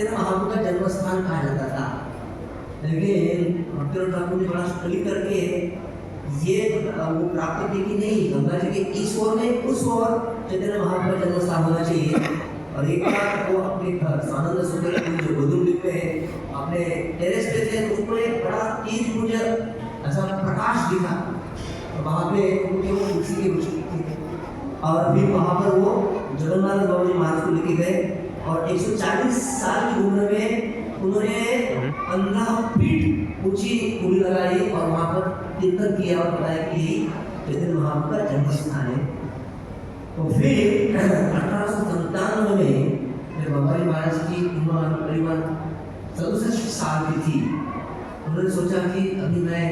चैतन्य महाप्रभु का जन्म स्थान कहा जाता था। लेकिन भक्तिनाथ ठाकुर ने बड़ा स्टडी करके ये वो प्राप्त की कि नहीं, गंगा जी के इस ओर में उस ओर चैतन्य महाप्रभु का जन्म स्थान होना चाहिए। और एक बार वो अपने घर स्वानंद सुंदर जो गोदुमडीप में अपने टेरेस पे थे, तो उसको एक बड़ा तेज मुझे ऐसा प्रकाश दिखा, और वहाँ पे उनके वो तुलसी की वृक्ष थी। और फिर वहाँ पर वो जगन्नाथ बाबू जी महाराज को लेके गए, और 140 साल की उम्र में उन्होंने 15 फीट ऊंची कुड़ी लगाई और वहाँ पर कीर्तन किया और बताया कि चैतन्य महाप्रभु का जन्म स्थान है। तो फिर 1897 में जब बाबाजी महाराज की उम्र करीबन 67 साल की थी, उन्होंने सोचा कि अभी मैं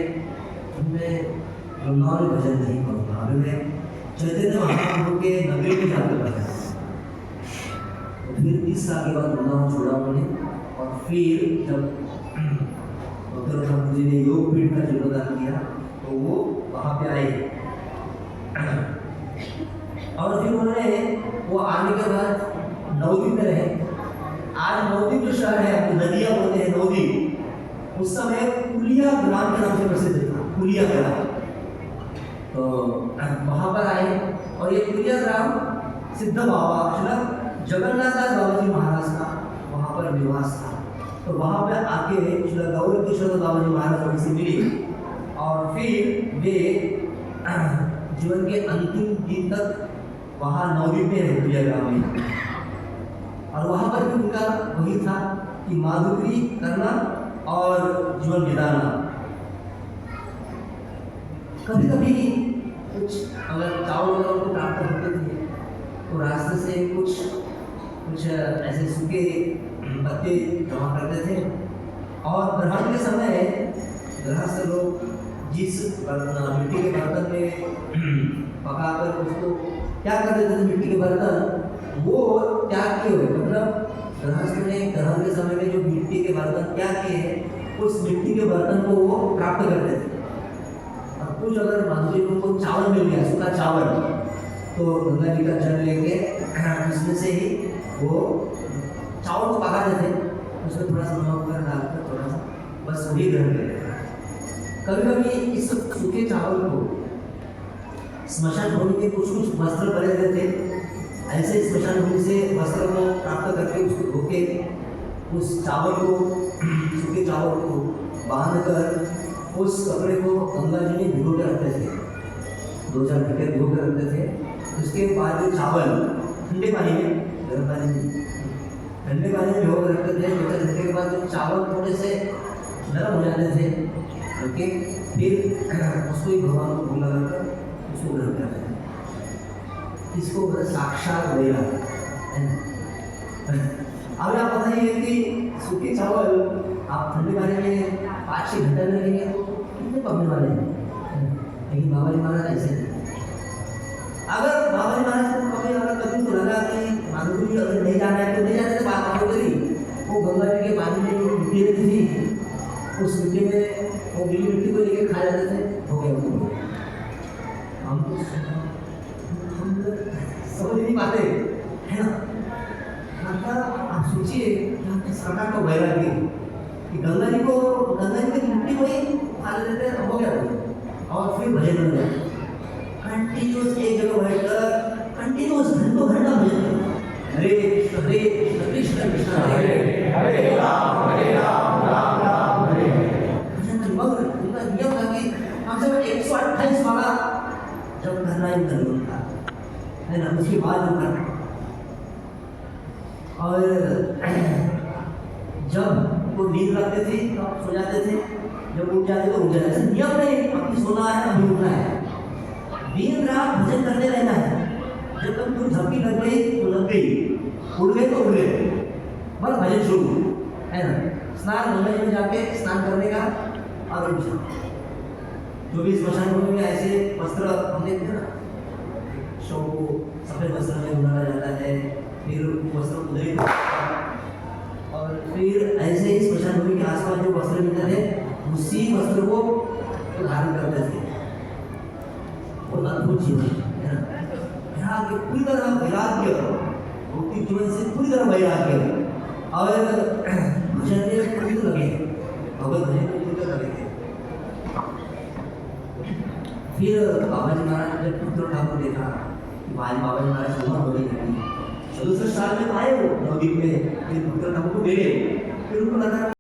वृंदावन में भजन नहीं करूँगा, अभी मैं चैतन्य महाप्रभु के नगरी में जाकर भजन। तो फिर 30 साल के बाद वृंदावन छोड़ा उन्होंने, और फिर जब डॉक्टर ठाकुर जी ने योग पीठ का जीर्णोद्धार किया तो वो वहाँ पे आए, और फिर उन्होंने वो आने के बाद नवदीप में रहे। आज नवदीप जो शहर है, नदिया बोलते हैं नवदीप, उस समय कुलिया ग्राम के नाम से प्रसिद्ध था, कुलिया ग्राम। तो वहाँ पर आए, और ये कुलिया ग्राम सिद्ध बाबा जगन्नाथ दास बाबा जी महाराज का वहाँ पर निवास था। तो वहाँ पर आके गौर किशोर बाबा जी महाराज वहीं से मिले, और फिर वे जीवन के अंतिम दिन तक वहाँ नवदीप में रहे, कुलिया ग्राम में। और वहाँ पर भी उनका वही था कि माधुकरी करना और जीवन बिताना। कभी कभी कुछ अगर चावल वगैरह उनको प्राप्त होते थे तो रास्ते से कुछ ऐसे सूखे पत्ते जमा करते थे, और ग्रहण के समय गृहस्थ लोग जिस मिट्टी के बर्तन में पकाकर उसको क्या करते थे, मिट्टी के बर्तन वो त्याग किए हुए, मतलब गृहस्थ ने ग्रहण के समय में जो मिट्टी के बर्तन त्याग किए हैं, उस मिट्टी के बर्तन को वो प्राप्त करते थे। और कुछ अगर माधुरी को चावल मिल गया, सूखा चावल, तो गंगा जी का जल लेके उसमें से ही वो चावल को पकाते थे, उसमें थोड़ा सा नमक वगैरह डालकर थोड़ा सा बस वही ग्रहण करते थे। कभी कभी इस सूखे चावल को स्मशान भूमि में कुछ वस्त्र भरे रहते थे, ऐसे स्मशान भूमि से वस्त्र को प्राप्त करके उसको धो के उस चावल को, सूखे चावल को बांध कर उस कपड़े को गंगा जी में भिगो के रखते थे, 2-4 घंटे भिगो के रखते थे। उसके बाद जो चावल ठंडे पानी में, गर्म पानी में, ठंडे पानी में भिगो के रखते थे। 2-4 घंटे के बाद जो चावल थोड़े से नरम हो जाते थे, ओके, फिर उसको ही भगवान को भूल लगाकर उसको ग्रहण करते थे। इसको साक्षात वेला है। अब आप बताइए कि सूखे चावल आप ठंडे पानी में 5-6 घंटे में रखेंगे तो कितने पकने वाले हैं, लेकिन बाबा जी महाराज ऐसे थे। अगर बाबा जी महाराज को कभी तो लगा कि माधुरी अगर नहीं जाना है तो नहीं जाने, तो बात करी वो गंगा जी के पानी में जो मिट्टी रहती थी, उस मिट्टी में वो गीली मिट्टी को लेके खा जाते थे, हो गया उनको। हम समझ नहीं पाते है ना। मतलब आप सोचिए किस प्रकार का वैराग्य कि गंगा जी की मिट्टी को ही खा लेते हैं, हो गया और फिर भजन हो जाए। कंटिन्यूस एक जगह बैठकर कंटिन्यूस घंटों घंटा भजन करो, हरे कृष्ण कृष्ण कृष्ण हरे हरे राम राम राम हरे भजन। मगर उनका नियम था कि कम से कम 128 वाला जब करना ही करना था, है ना, उसके बाद जो करना। और जब वो नींद लगते थे तो आप सो जाते थे, जब उठ जाते तो उठ जाते थे। नियम नहीं अभी सोना है अभी उठना है, दिन रात भजन करते रहना है। जब तक तुम झपकी लग गई तो लग गई, उड़ गए तो उड़ गए, बस भजन शुरू, है ना। स्नान गंगा जी में जाके स्नान करने का, और जो भी स्मशान भूमि में ऐसे वस्त्र हम देखते हैं ना, शव को सफेद वस्त्र में बुलाया जाता है, फिर वस्त्र उधरी, और फिर ऐसे ही स्मशान भूमि के आसपास जो वस्त्र मिलते थे उसी वस्त्र को धारण करते थे। और अद्भुत जीवन है ना, वैराग्य पूरी तरह, वैराग्य भौतिक जीवन से पूरी तरह वैराग्य, और भजन में कुछ लगे, भगवत भजन में कुछ लगे थे। फिर बाबा जी महाराज ने जब पुत्र ठाकुर देखा, आज बाबा जी महाराज उम्र हो गई नहीं, 67 साल में आए वो नवदीप में, फिर पुत्र ठाकुर को मिले, फिर उनको लगा